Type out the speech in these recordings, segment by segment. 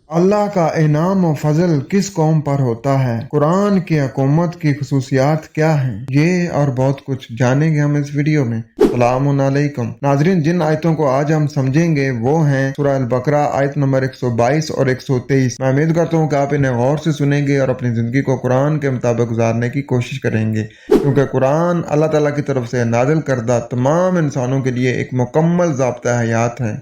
अल्लाह का इनाम और फजल किस कौम पर होता है, कुरान की हुकूमत की खसूसियात क्या हैं, ये और बहुत कुछ जानेंगे हम इस वीडियो में। अस्सलामुन अलैकुम नाजरीन, जिन आयतों को आज हम समझेंगे वो हैं सूरह अल बकरा आयत नंबर 122 और 123। मैं उम्मीद करता हूँ कि आप इन्हें गौर से सुनेंगे और अपनी ज़िंदगी को कुरान के मुताबिक गुजारने की कोशिश करेंगे, क्योंकि कुरान अल्लाह ताला की तरफ से नाजिल करदा तमाम इंसानों के लिए एक मुकम्मल ज़ाब्ता हयात है।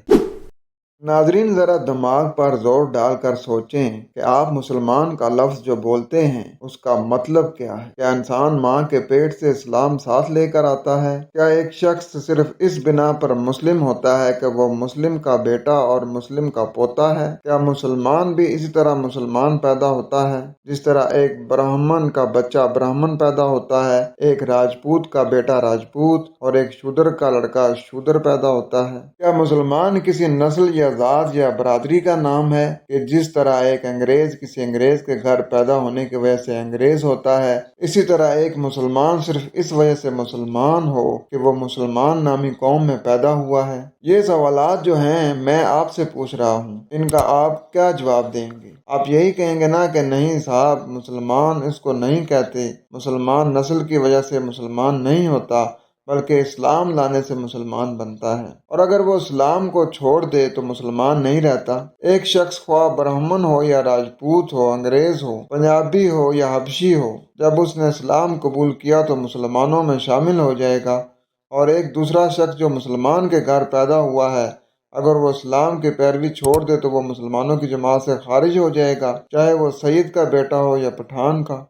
नाजरीन, ज़रा दिमाग पर जोर डालकर सोचें कि आप मुसलमान का लफ्ज़ जो बोलते हैं उसका मतलब क्या है। क्या इंसान माँ के पेट से इस्लाम साथ लेकर आता है? क्या एक शख्स सिर्फ इस बिना पर मुस्लिम होता है कि वो मुस्लिम का बेटा और मुस्लिम का पोता है? क्या मुसलमान भी इसी तरह मुसलमान पैदा होता है जिस तरह एक ब्राह्मण का बच्चा ब्राह्मण पैदा होता है, एक राजपूत का बेटा राजपूत और एक शूद्र का लड़का शूद्र पैदा होता है? क्या मुसलमान किसी नस्ल या जात या बरादरी का नाम है कि जिस तरह एक अंग्रेज किसी अंग्रेज के घर पैदा होने की वजह से अंग्रेज होता है, इसी तरह एक मुसलमान सिर्फ इस वजह से मुसलमान हो कि वो मुसलमान नामी कौम में पैदा हुआ है। ये सवालात जो हैं मैं आपसे पूछ रहा हूँ, इनका आप क्या जवाब देंगे? आप यही कहेंगे ना कि नहीं साहब, मुसलमान इसको नहीं कहते, मुसलमान नस्ल की वजह से मुसलमान नहीं होता बल्कि इस्लाम लाने से मुसलमान बनता है, और अगर वो इस्लाम को छोड़ दे तो मुसलमान नहीं रहता। एक शख्स ख्वाह ब्राह्मण हो या राजपूत हो, अंग्रेज हो, पंजाबी हो या हबशी हो, जब उसने इस्लाम कबूल किया तो मुसलमानों में शामिल हो जाएगा। और एक दूसरा शख्स जो मुसलमान के घर पैदा हुआ है, अगर वो इस्लाम की पैरवी छोड़ दे तो वो मुसलमानों की जमात से खारिज हो जाएगा, चाहे वो सईद का बेटा हो या पठान का।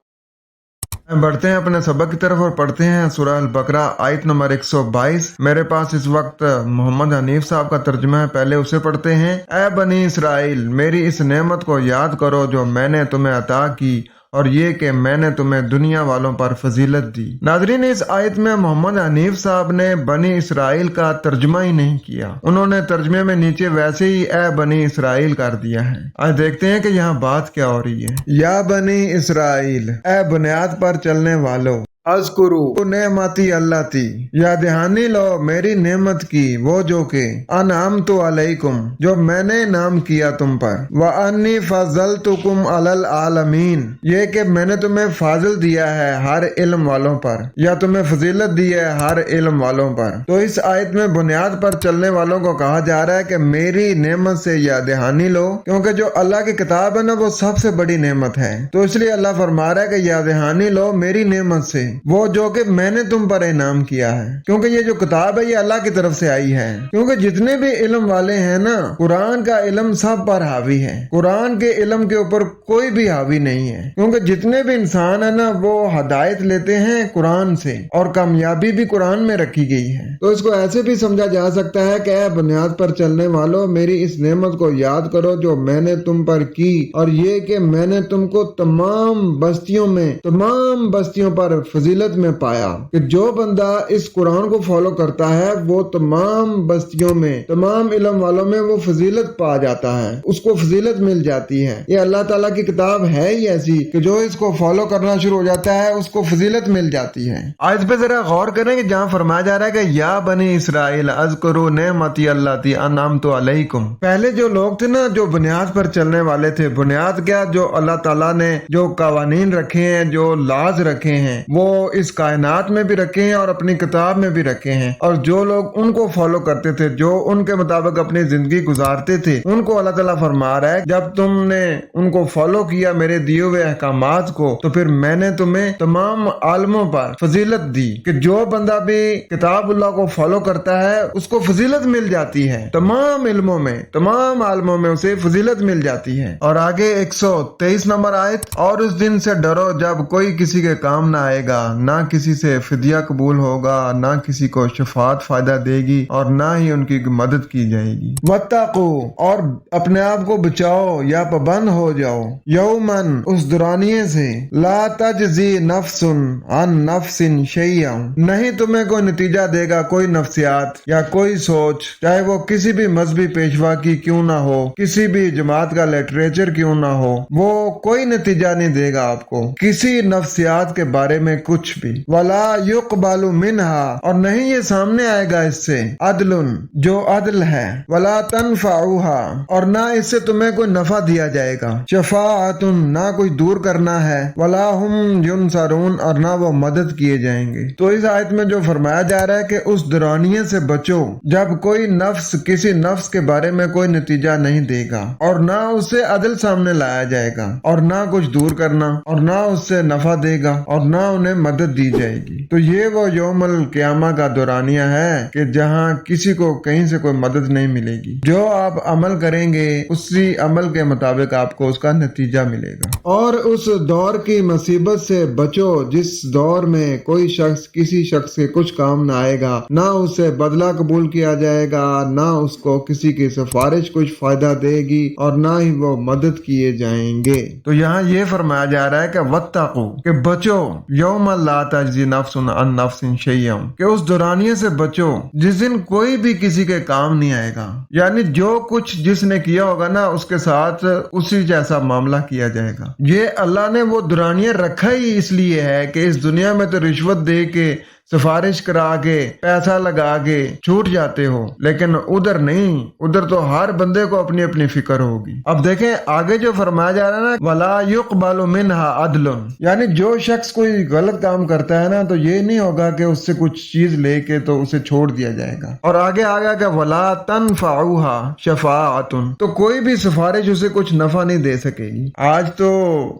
बढ़ते हैं अपने सबक की तरफ और पढ़ते हैं सूरह अल बकरा आयत नंबर 122। मेरे पास इस वक्त मोहम्मद हनीफ साहब का तर्जुमा है, पहले उसे पढ़ते हैं। ऐ बनी इसराइल, मेरी इस नेमत को याद करो जो मैंने तुम्हें अता की, और ये कि मैंने तुम्हें दुनिया वालों पर फजीलत दी। नाजरीन, इस आयत में मोहम्मद हनीफ साहब ने बनी इसराइल का तर्जुमा ही नहीं किया, उन्होंने तर्जुमे में नीचे वैसे ही ए बनी इसराइल कर दिया है। आज देखते हैं कि यहाँ बात क्या हो रही है। या बनी इसराइल, ए बुनियाद पर चलने वालों, अज़कुरू नेमती अल्लाह ती, या दहानी लो मेरी नेमत की, वो जो के अनाम तो अलैकुम, जो मैंने नाम किया तुम पर, व अन्नी फज़लतुकुम अलल आलमीन, ये कि मैंने तुम्हें फाजिल दिया है हर इल्म वालों पर, या तुम्हें फजीलत दी है हर इल्म वालों पर। तो इस आयत में बुनियाद पर चलने वालों को कहा जा रहा है कि मेरी नेमत से या दहानी लो, क्योंकि जो अल्लाह की किताब है ना वो सबसे बड़ी नेमत है। तो इसलिए अल्लाह फरमा रहा है कि या दहानी लो मेरी नेमत से, वो जो कि मैंने तुम पर इनाम किया है, क्योंकि ये जो किताब है ये अल्लाह की तरफ से आई है। क्योंकि जितने भी इल्म वाले हैं ना, कुरान का इल्म सब पर हावी है, कुरान के इल्म के ऊपर कोई भी हावी नहीं है। क्योंकि जितने भी इंसान है ना वो हिदायत लेते हैं कुरान से, और कामयाबी भी कुरान में रखी गई है। तो इसको ऐसे भी समझा जा सकता है कि ऐ बुनियाद पर चलने वालों, मेरी इस नेमत को याद करो जो मैंने तुम पर की, और ये कि मैंने तुमको तमाम बस्तियों पर फजीलत में पाया कि जो बंदा इस कुरान को फॉलो करता है वो तमाम बस्तियों में, तमाम इल्म वालों में वो फजीलत पा जाता है, उसको फजीलत मिल जाती है। ये अल्लाह ताला की किताब है ही ऐसी कि जो इसको फॉलो करना शुरू हो जाता है उसको फजीलत मिल जाती है। आज पे जरा गौर करें कि जहाँ फरमाया जा रहा है कि या बनी इसराइल अज़कुरू नेमती अल्लाती अनअमतु अलैकुम, पहले जो लोग थे ना जो बुनियाद पर चलने वाले थे, बुनियाद क्या, जो अल्लाह ताला ने जो कवानीन रखे हैं, जो लाज रखे हैं, वो इस कायनात में भी रखे हैं और अपनी किताब में भी रखे हैं, और जो लोग उनको फॉलो करते थे, जो उनके मुताबिक अपनी जिंदगी गुजारते थे, उनको अल्लाह ताला फरमा रहा है जब तुमने उनको फॉलो किया मेरे दिए हुए अहकामात को, तो फिर मैंने तुम्हें तमाम आलमों पर फजीलत दी कि जो बंदा भी किताबुल्लाह को फॉलो करता है उसको फजीलत मिल जाती है, तमाम इल्मों में, तमाम आलमों में उसे फजीलत मिल जाती है। और आगे 123 नंबर आयत, और उस दिन से डरो जब कोई किसी के काम ना आएगा, ना किसी से फिदिया कबूल होगा, ना किसी को शफात फायदा देगी, और ना ही उनकी मदद की जाएगी। वत्तकू, और अपने आप को बचाओ या पाबंद हो जाओ, यौमन, उस दुरानिये से, ला तजजी नफ्सुन अन नफ्सिन शैया, नहीं तुम्हें कोई नतीजा देगा कोई नफ्सियात या कोई सोच, चाहे वो किसी भी मजहबी पेशवा की क्यों ना हो, किसी भी जमात का लिटरेचर क्यों ना हो, वो कोई नतीजा नहीं देगा आपको, किसी नफ्सियात के बारे में कुछ भी। वला युक़बलु मिन्हा, और नहीं ये सामने आएगा इससे, अदलुन, जो अदल है, वला तनफ़उहा, और ना इससे तुम्हें कोई नफा दिया जाएगा, शफ़ाअतुन, ना कोई दूर करना है, वला हुम युनसरून, और ना वो मदद किए जाएंगे। तो इस आयत में जो फरमाया जा रहा है कि उस दुरानिये से बचो जब कोई नफ्स किसी नफ्स के बारे में कोई नतीजा नहीं देगा, और ना उससे अदल सामने लाया जाएगा, और ना कुछ दूर करना, और ना उससे नफा देगा, और ना उन्हें मदद दी जाएगी। तो ये वो यौमुल क़यामा का दुरानिया है कि जहाँ किसी को कहीं से कोई मदद नहीं मिलेगी। जो आप अमल करेंगे उसी अमल के मुताबिक आपको उसका नतीजा मिलेगा। और उस दौर की मुसीबत से बचो जिस दौर में कोई शख्स किसी शख्स के कुछ काम न आएगा, ना उससे बदला कबूल किया जाएगा, ना उसको किसी की सिफारिश कुछ फायदा देगी, और ना ही वो मदद किए जाएंगे। तो यहाँ ये फरमाया जा रहा है कि वत्तकू, कि बचो, यौम ला तजज़ी नफ्सुन अन नफ्सिन शैय्अन, कि उस दुरानिये से बचो जिस दिन कोई भी किसी के काम नहीं आएगा। यानी जो कुछ जिसने किया होगा ना उसके साथ उसी जैसा मामला किया जाएगा। ये अल्लाह ने वो दुरानिया रखा ही इसलिए है कि इस दुनिया में तो रिश्वत दे के, सिफारिश करा के, पैसा लगा के छूट जाते हो, लेकिन उधर नहीं, उधर तो हर बंदे को अपनी अपनी फिक्र होगी। अब देखें आगे जो फरमाया जा रहा है ना, वला युक़बलु मिन्हा अदलुन, यानी जो शख्स कोई गलत काम करता है ना तो ये नहीं होगा कि उससे कुछ चीज लेके तो उसे छोड़ दिया जाएगा। और आगे आ गया कि वला तनफ़उहा शफ़ाअतुन, तो कोई भी सिफारिश उसे कुछ नफा नहीं दे सकेगी। आज तो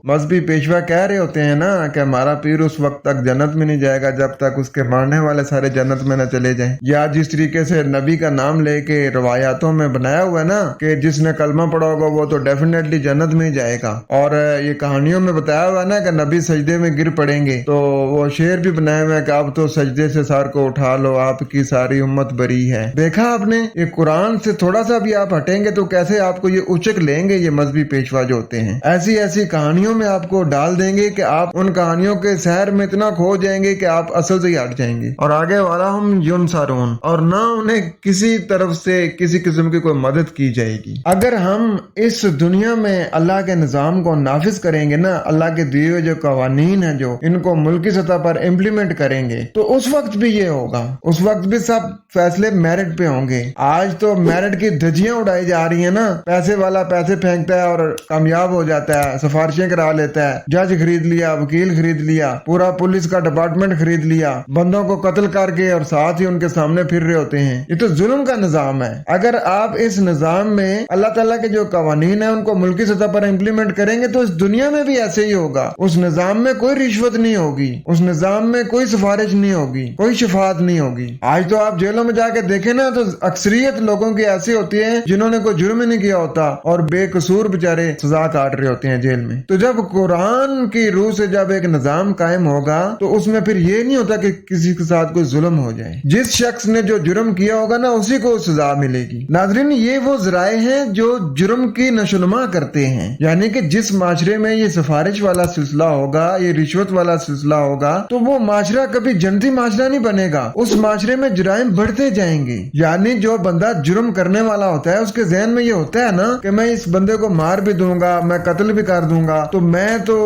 मजहबी पेशवा कह रहे होते हैं ना कि हमारा पीर उस वक्त तक जन्नत में नहीं जाएगा जब तक उसके मानने वाले सारे जन्नत में न चले जाएं। या जिस तरीके से नबी का नाम लेके रवायातों में बनाया हुआ है ना कि जिसने कलमा पढ़ा होगा वो तो डेफिनेटली जन्नत में ही जाएगा, और ये कहानियों में बताया हुआ है ना कि नबी सजदे में गिर पड़ेंगे, तो वो शेर भी बनाया हुआ है कि आप तो सजदे से सर को उठा लो, आपकी सारी उम्मत बरी है। देखा आपने, ये कुरान से थोड़ा सा भी आप हटेंगे तो कैसे आपको ये उचक लेंगे ये मजहबी पेशवा जो होते हैं। ऐसी ऐसी कहानियों में आपको डाल देंगे कि आप उन कहानियों के शहर में इतना खो जाएंगे कि आप असल से हट जाएंगे। और आगे वाला हम युनसरून, और ना उन्हें किसी तरफ से किसी किस्म की कोई मदद की जाएगी। अगर हम इस दुनिया में अल्लाह के निजाम को नाफिज करेंगे ना, अल्लाह के दिए हुए जो कवानीन है जो इनको मुल्की सतह पर इम्प्लीमेंट करेंगे, तो उस वक्त भी ये होगा, उस वक्त भी सब फैसले मेरिट पे होंगे। आज तो मेरिट की धज्जियां उड़ाई जा रही है ना, पैसे वाला पैसे फेंकता है और कामयाब हो जाता है, सिफारिशें करा लेता है, जज खरीद लिया, वकील खरीद लिया, पूरा पुलिस का डिपार्टमेंट खरीद लिया, बंदों को कत्ल करके और साथ ही उनके सामने फिर रहे होते हैं। ये तो जुल्म का निजाम है। अगर आप इस निजाम में अल्लाह ताला के जो कवानीन है उनको मुल्की सतह पर इम्प्लीमेंट करेंगे तो इस दुनिया में भी ऐसे ही होगा। उस निजाम में कोई रिश्वत नहीं होगी, उस निजाम में कोई सिफारिश नहीं होगी, कोई शफात नहीं होगी। आज तो आप जेलों में जाके देखें ना तो अक्सरियत लोगों की ऐसी होती है जिन्होंने कोई जुर्म नहीं किया होता और बेकसूर बेचारे सजा काट रहे होते हैं जेल में। तो जब कुरान की रूह से जब एक निजाम कायम होगा तो उसमें फिर ये नहीं होता कि किसी के साथ कोई जुल्म हो जाए। जिस शख्स ने जो जुर्म किया होगा ना उसी को सजा मिलेगी। नाज़रीन, ये वो ज़राए हैं जो जुर्म की नशोनुमा करते हैं, यानी कि जिस माशरे में ये सिफारिश वाला सिलसिला होगा, ये रिश्वत वाला सिलसिला होगा, तो वो माशरा कभी जन्नती माशरा नहीं बनेगा। उस माशरे में जुराइम बढ़ते जाएंगे। यानी जो बंदा जुर्म करने वाला होता है उसके जहन में ये होता है ना कि मैं इस बंदे को मार भी दूंगा, मैं कत्ल भी कर दूंगा, तो मैं तो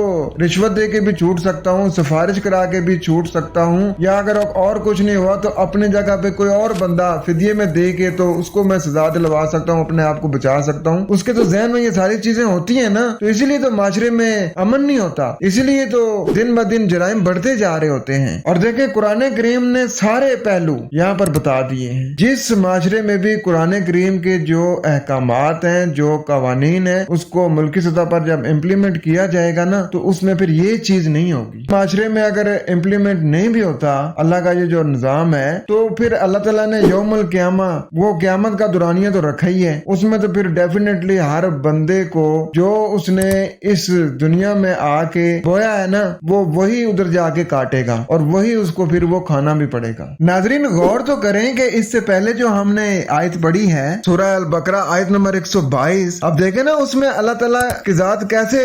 रिश्वत दे के भी छूट सकता हूँ, सिफारिश करा के भी छूट सकता हूँ, या अगर और कुछ नहीं हुआ तो अपने जगह पे कोई और बंदा फिदिये में दे के तो उसको मैं सजा दिलवा सकता हूँ, अपने आप को बचा सकता हूँ। उसके तो जहन में ये सारी चीजें होती है ना, तो इसीलिए तो माशरे में अमन नहीं होता, इसीलिए तो दिन ब दिन जराइम बढ़ते जा रहे होते हैं। और देखें कुरान करीम ने सारे पहलू यहाँ पर बता दिए हैं। जिस माशरे में भी कुरान करीम के जो अहकामात हैं, जो कवानीन है, उसको मुल्की सतह पर जब इम्प्लीमेंट किया जाएगा ना तो उसमें फिर ये चीज नहीं होगी। माशरे में अगर इम्प्लीमेंट नहीं भी होता अल्लाह का ये जो निजाम है तो फिर अल्लाह ताला ने यौमुल क़यामा, वो क़यामत का दुरानिया तो रखा ही है, उसमें तो फिर डेफिनेटली हर बंदे को जो उसने इस दुनिया में आके बोया है ना वो वही उधर जाके काटेगा और वही उसको फिर वो खाना भी पड़ेगा। नाजरीन, गौर तो करें कि इससे पहले जो हमने आयत पढ़ी है सूरह अल बकरा आयत नंबर 122, अब देखें ना उसमें अल्लाह ताला की जात कैसे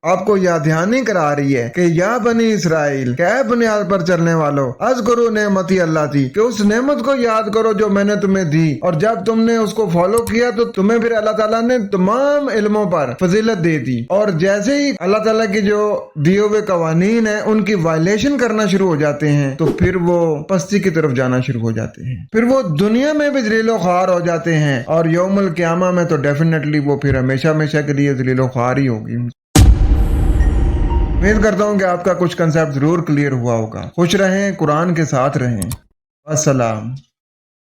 आपको याद ध्यान नहीं करा रही है कि या बनी इसराइल, क्या बुनियाद पर चलने वालों, अज़्कुरू नेमती अल्लाह थी कि उस नेमत को याद करो जो मैंने तुम्हें दी, और जब तुमने उसको फॉलो किया तो तुम्हें फिर अल्लाह ताला ने तमाम इल्मों पर फजीलत दे दी। और जैसे ही अल्लाह ताला की जो दिए हुए कवानीन है उनकी वायलेशन करना शुरू हो जाते हैं तो फिर वो पस्ती की तरफ जाना शुरू हो जाते हैं, फिर वो दुनिया में भी जलीलो ख्वार हो जाते हैं और यौमुल क़यामा में तो डेफिनेटली वो फिर हमेशा हमेशा के लिए जलीलो ख्वार ही होगी। उम्मीद करता हूँ कि आपका कुछ कंसेप्ट जरूर क्लियर हुआ होगा। खुश रहें, कुरान के साथ रहें। अस्सलाम।